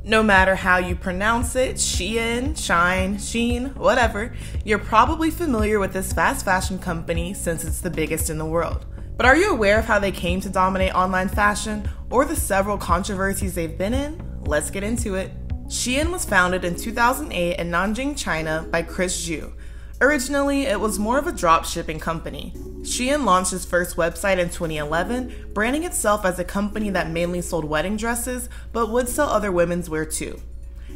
No matter how you pronounce it, SHEIN, SHEIN, SHEIN, whatever, you're probably familiar with this fast fashion company since it's the biggest in the world. But are you aware of how they came to dominate online fashion or the several controversies they've been in? Let's get into it. SHEIN was founded in 2008 in Nanjing, China by Chris Zhu. Originally, it was more of a drop shipping company. SHEIN launched its first website in 2011, branding itself as a company that mainly sold wedding dresses, but would sell other women's wear too.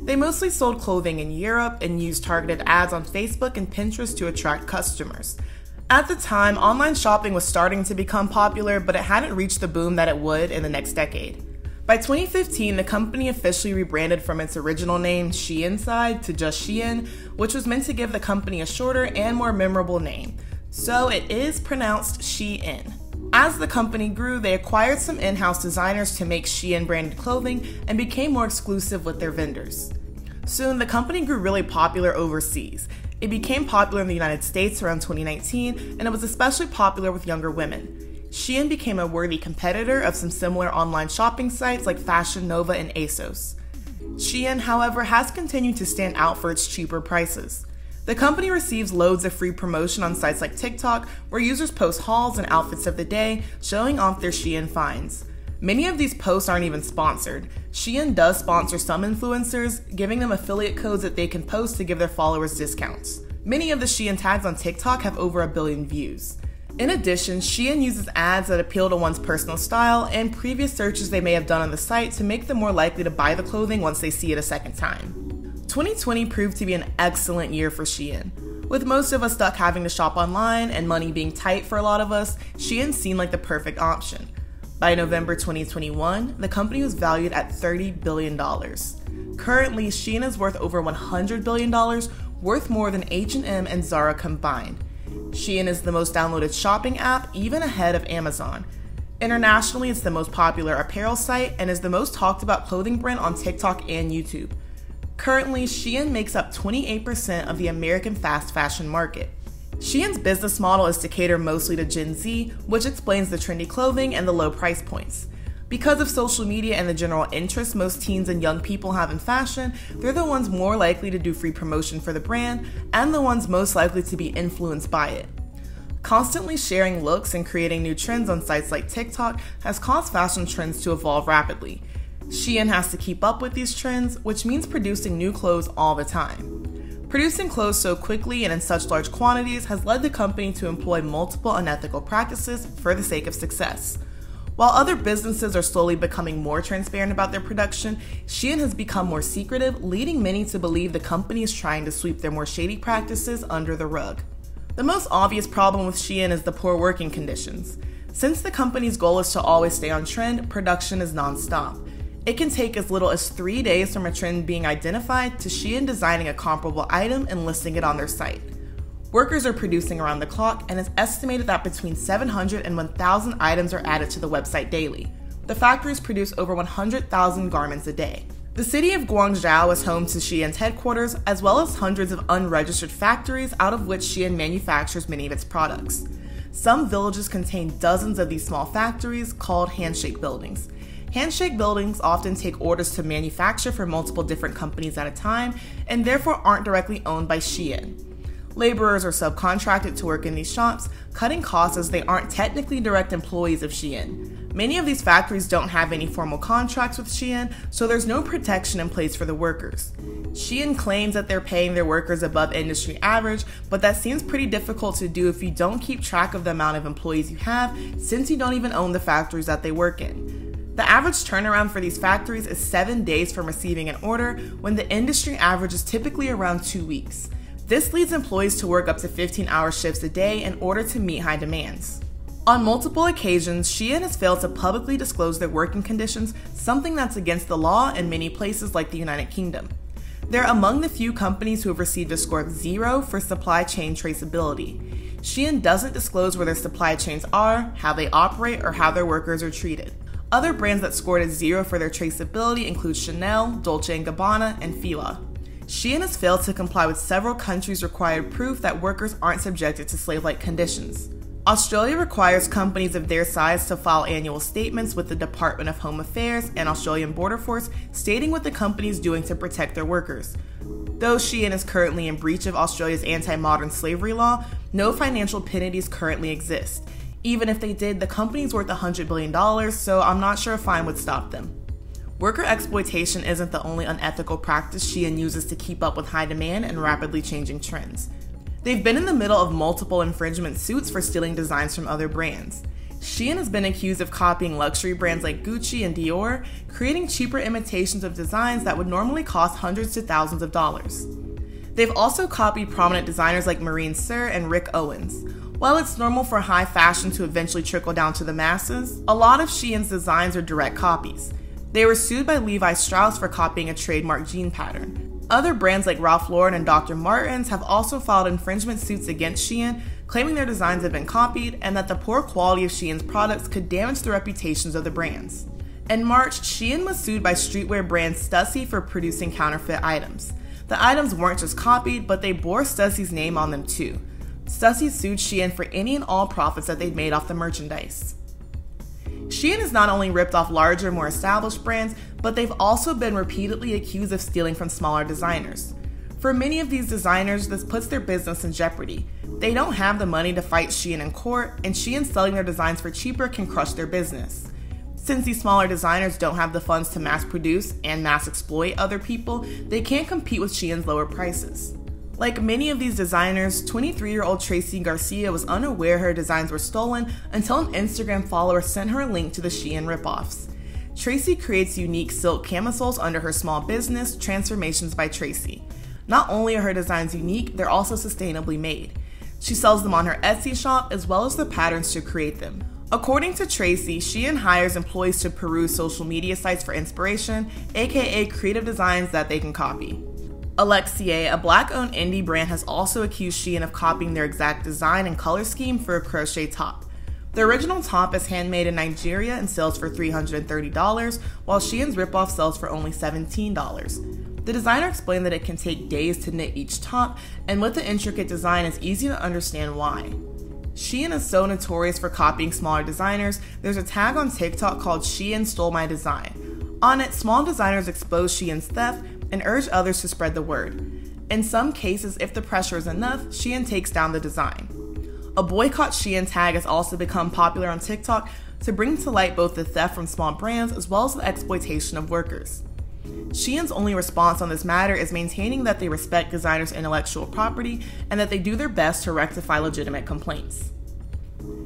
They mostly sold clothing in Europe and used targeted ads on Facebook and Pinterest to attract customers. At the time, online shopping was starting to become popular, but it hadn't reached the boom that it would in the next decade. By 2015, the company officially rebranded from its original name, SHEINside, to just SHEIN, which was meant to give the company a shorter and more memorable name. So it is pronounced SHEIN. As the company grew, they acquired some in-house designers to make SHEIN branded clothing and became more exclusive with their vendors. Soon, the company grew really popular overseas. It became popular in the United States around 2019, and it was especially popular with younger women. SHEIN became a worthy competitor of some similar online shopping sites like Fashion Nova and ASOS. SHEIN, however, has continued to stand out for its cheaper prices. The company receives loads of free promotion on sites like TikTok, where users post hauls and outfits of the day, showing off their SHEIN finds. Many of these posts aren't even sponsored. SHEIN does sponsor some influencers, giving them affiliate codes that they can post to give their followers discounts. Many of the SHEIN tags on TikTok have over 1 billion views. In addition, SHEIN uses ads that appeal to one's personal style and previous searches they may have done on the site to make them more likely to buy the clothing once they see it a second time. 2020 proved to be an excellent year for SHEIN. With most of us stuck having to shop online and money being tight for a lot of us, SHEIN seemed like the perfect option. By November 2021, the company was valued at $30 billion. Currently, SHEIN is worth over $100 billion, worth more than H&M and Zara combined. SHEIN is the most downloaded shopping app, even ahead of Amazon. Internationally, it's the most popular apparel site and is the most talked about clothing brand on TikTok and YouTube. Currently, SHEIN makes up 28% of the American fast fashion market. SHEIN's business model is to cater mostly to Gen Z, which explains the trendy clothing and the low price points. Because of social media and the general interest most teens and young people have in fashion, they're the ones more likely to do free promotion for the brand and the ones most likely to be influenced by it. Constantly sharing looks and creating new trends on sites like TikTok has caused fashion trends to evolve rapidly. SHEIN has to keep up with these trends, which means producing new clothes all the time. Producing clothes so quickly and in such large quantities has led the company to employ multiple unethical practices for the sake of success. While other businesses are slowly becoming more transparent about their production, SHEIN has become more secretive, leading many to believe the company is trying to sweep their more shady practices under the rug. The most obvious problem with SHEIN is the poor working conditions. Since the company's goal is to always stay on trend, production is non-stop. It can take as little as 3 days from a trend being identified to SHEIN designing a comparable item and listing it on their site. Workers are producing around the clock, and it's estimated that between 700 and 1,000 items are added to the website daily. The factories produce over 100,000 garments a day. The city of Guangzhou is home to SHEIN's headquarters, as well as hundreds of unregistered factories out of which SHEIN manufactures many of its products. Some villages contain dozens of these small factories called handshake buildings. Handshake buildings often take orders to manufacture for multiple different companies at a time, and therefore aren't directly owned by SHEIN. Laborers are subcontracted to work in these shops, cutting costs as they aren't technically direct employees of SHEIN. Many of these factories don't have any formal contracts with SHEIN, so there's no protection in place for the workers. SHEIN claims that they're paying their workers above industry average, but that seems pretty difficult to do if you don't keep track of the amount of employees you have, since you don't even own the factories that they work in. The average turnaround for these factories is 7 days from receiving an order, when the industry average is typically around 2 weeks. This leads employees to work up to 15-hour shifts a day in order to meet high demands. On multiple occasions, SHEIN has failed to publicly disclose their working conditions, something that's against the law in many places like the United Kingdom. They're among the few companies who have received a score of 0 for supply chain traceability. SHEIN doesn't disclose where their supply chains are, how they operate, or how their workers are treated. Other brands that scored a 0 for their traceability include Chanel, Dolce & Gabbana, and Fila. SHEIN has failed to comply with several countries' required proof that workers aren't subjected to slave-like conditions. Australia requires companies of their size to file annual statements with the Department of Home Affairs and Australian Border Force stating what the company is doing to protect their workers. Though SHEIN is currently in breach of Australia's anti-modern slavery law, no financial penalties currently exist. Even if they did, the company is worth $100 billion, so I'm not sure a fine would stop them. Worker exploitation isn't the only unethical practice SHEIN uses to keep up with high demand and rapidly changing trends. They've been in the middle of multiple infringement suits for stealing designs from other brands. SHEIN has been accused of copying luxury brands like Gucci and Dior, creating cheaper imitations of designs that would normally cost hundreds to thousands of dollars. They've also copied prominent designers like Marine Sir and Rick Owens. While it's normal for high fashion to eventually trickle down to the masses, a lot of SHEIN's designs are direct copies. They were sued by Levi Strauss for copying a trademark jean pattern. Other brands like Ralph Lauren and Dr. Martens have also filed infringement suits against SHEIN, claiming their designs have been copied and that the poor quality of SHEIN's products could damage the reputations of the brands. In March, SHEIN was sued by streetwear brand Stussy for producing counterfeit items. The items weren't just copied, but they bore Stussy's name on them too. Stussy sued SHEIN for any and all profits that they'd made off the merchandise. SHEIN has not only ripped off larger, more established brands, but they've also been repeatedly accused of stealing from smaller designers. For many of these designers, this puts their business in jeopardy. They don't have the money to fight SHEIN in court, and SHEIN selling their designs for cheaper can crush their business. Since these smaller designers don't have the funds to mass produce and mass exploit other people, they can't compete with SHEIN's lower prices. Like many of these designers, 23-year-old Tracy Garcia was unaware her designs were stolen until an Instagram follower sent her a link to the SHEIN ripoffs. Tracy creates unique silk camisoles under her small business, Transformations by Tracy. Not only are her designs unique, they're also sustainably made. She sells them on her Etsy shop as well as the patterns to create them. According to Tracy, SHEIN hires employees to peruse social media sites for inspiration, aka creative designs that they can copy. Alexia, a black-owned indie brand, has also accused SHEIN of copying their exact design and color scheme for a crochet top. The original top is handmade in Nigeria and sells for $330, while SHEIN's ripoff sells for only $17. The designer explained that it can take days to knit each top, and with the intricate design, it's easy to understand why. SHEIN is so notorious for copying smaller designers, there's a tag on TikTok called SHEIN Stole My Design. On it, small designers expose SHEIN's theft and urge others to spread the word. In some cases, if the pressure is enough, SHEIN takes down the design. A boycott SHEIN tag has also become popular on TikTok to bring to light both the theft from small brands as well as the exploitation of workers. SHEIN's only response on this matter is maintaining that they respect designers' intellectual property and that they do their best to rectify legitimate complaints.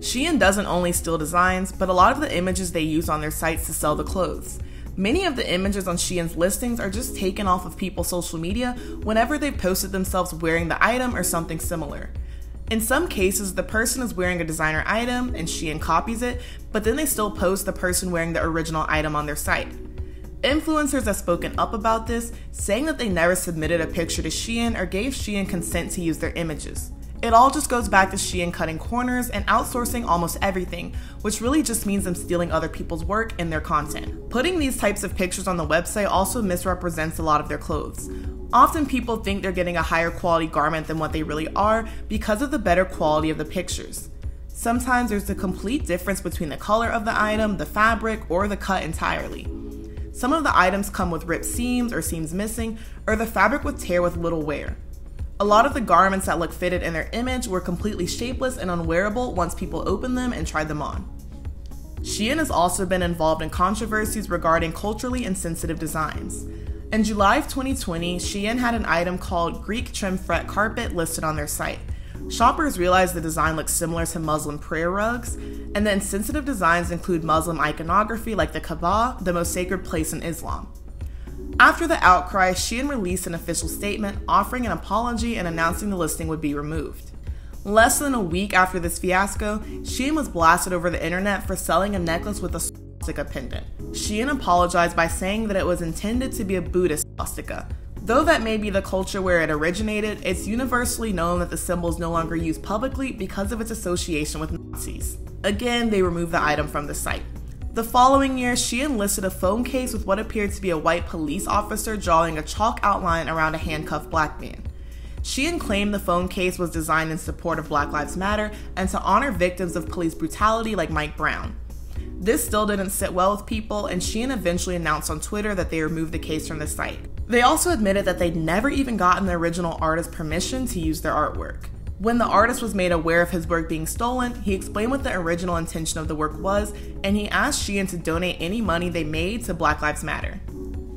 SHEIN doesn't only steal designs, but a lot of the images they use on their sites to sell the clothes. Many of the images on SHEIN's listings are just taken off of people's social media whenever they've posted themselves wearing the item or something similar. In some cases, the person is wearing a designer item and SHEIN copies it, but then they still post the person wearing the original item on their site. Influencers have spoken up about this, saying that they never submitted a picture to SHEIN or gave SHEIN consent to use their images. It all just goes back to SHEIN cutting corners and outsourcing almost everything, which really just means them stealing other people's work and their content. Putting these types of pictures on the website also misrepresents a lot of their clothes. Often people think they're getting a higher quality garment than what they really are because of the better quality of the pictures. Sometimes there's a complete difference between the color of the item, the fabric, or the cut entirely. Some of the items come with ripped seams or seams missing, or the fabric would tear with little wear. A lot of the garments that look fitted in their image were completely shapeless and unwearable once people opened them and tried them on. SHEIN has also been involved in controversies regarding culturally insensitive designs. In July of 2020, SHEIN had an item called Greek trim fret carpet listed on their site. Shoppers realized the design looks similar to Muslim prayer rugs, and the insensitive designs include Muslim iconography like the Kaaba, the most sacred place in Islam. After the outcry, SHEIN released an official statement offering an apology and announcing the listing would be removed. Less than a week after this fiasco, SHEIN was blasted over the internet for selling a necklace with a swastika pendant. SHEIN apologized by saying that it was intended to be a Buddhist swastika. Though that may be the culture where it originated, it's universally known that the symbol is no longer used publicly because of its association with Nazis. Again, they removed the item from the site. The following year, SHEIN listed a phone case with what appeared to be a white police officer drawing a chalk outline around a handcuffed black man. SHEIN claimed the phone case was designed in support of Black Lives Matter and to honor victims of police brutality like Mike Brown. This still didn't sit well with people, and SHEIN eventually announced on Twitter that they removed the case from the site. They also admitted that they'd never even gotten the original artist's permission to use their artwork. When the artist was made aware of his work being stolen, he explained what the original intention of the work was, and he asked SHEIN to donate any money they made to Black Lives Matter.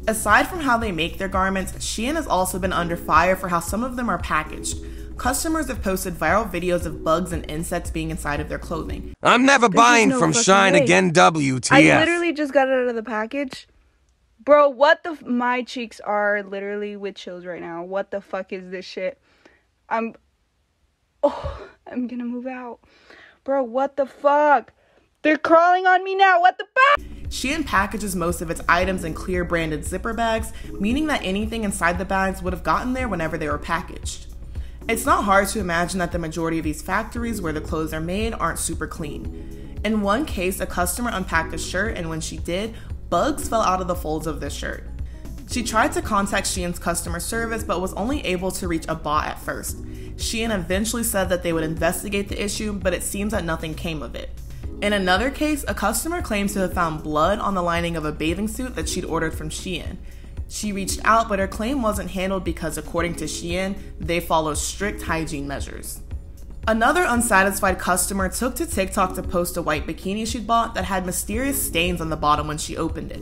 Aside from how they make their garments, SHEIN has also been under fire for how some of them are packaged. Customers have posted viral videos of bugs and insects being inside of their clothing. I'm never buying from SHEIN again, WTF. I literally just got it out of the package. Bro, what the my cheeks are literally with chills right now. What the fuck is this shit? I'm gonna move out. Bro, what the fuck? They're crawling on me now. What the fuck? SHEIN packages most of its items in clear branded zipper bags, meaning that anything inside the bags would have gotten there whenever they were packaged. It's not hard to imagine that the majority of these factories where the clothes are made aren't super clean. In one case, a customer unpacked a shirt, and when she did, bugs fell out of the folds of the shirt. She tried to contact SHEIN's customer service but was only able to reach a bot at first. SHEIN eventually said that they would investigate the issue, but it seems that nothing came of it. In another case, a customer claims to have found blood on the lining of a bathing suit that she'd ordered from SHEIN. She reached out, but her claim wasn't handled because, according to SHEIN, they follow strict hygiene measures. Another unsatisfied customer took to TikTok to post a white bikini she'd bought that had mysterious stains on the bottom when she opened it.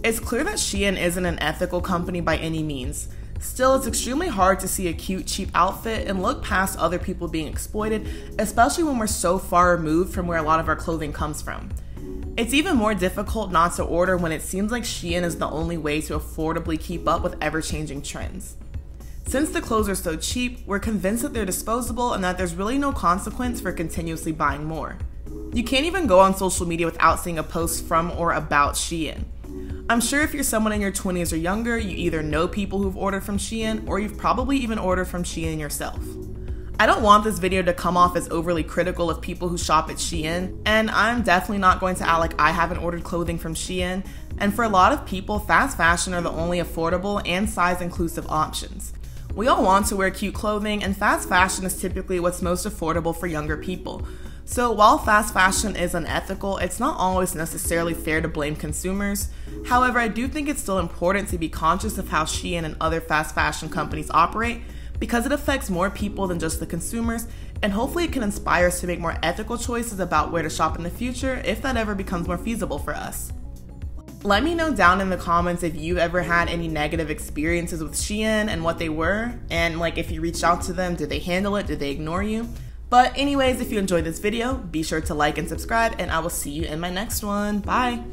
It's clear that SHEIN isn't an ethical company by any means. Still, it's extremely hard to see a cute, cheap outfit and look past other people being exploited, especially when we're so far removed from where a lot of our clothing comes from. It's even more difficult not to order when it seems like SHEIN is the only way to affordably keep up with ever-changing trends. Since the clothes are so cheap, we're convinced that they're disposable and that there's really no consequence for continuously buying more. You can't even go on social media without seeing a post from or about SHEIN. I'm sure if you're someone in your 20s or younger, you either know people who've ordered from SHEIN or you've probably even ordered from SHEIN yourself. I don't want this video to come off as overly critical of people who shop at SHEIN, and I'm definitely not going to act like I haven't ordered clothing from SHEIN, and for a lot of people, fast fashion are the only affordable and size-inclusive options. We all want to wear cute clothing, and fast fashion is typically what's most affordable for younger people. So while fast fashion is unethical, it's not always necessarily fair to blame consumers. However, I do think it's still important to be conscious of how SHEIN and other fast fashion companies operate, because it affects more people than just the consumers, and hopefully it can inspire us to make more ethical choices about where to shop in the future if that ever becomes more feasible for us. Let me know down in the comments if you've ever had any negative experiences with SHEIN and what they were, and if you reached out to them, did they handle it, did they ignore you? But anyways, if you enjoyed this video, be sure to like and subscribe, and I will see you in my next one. Bye!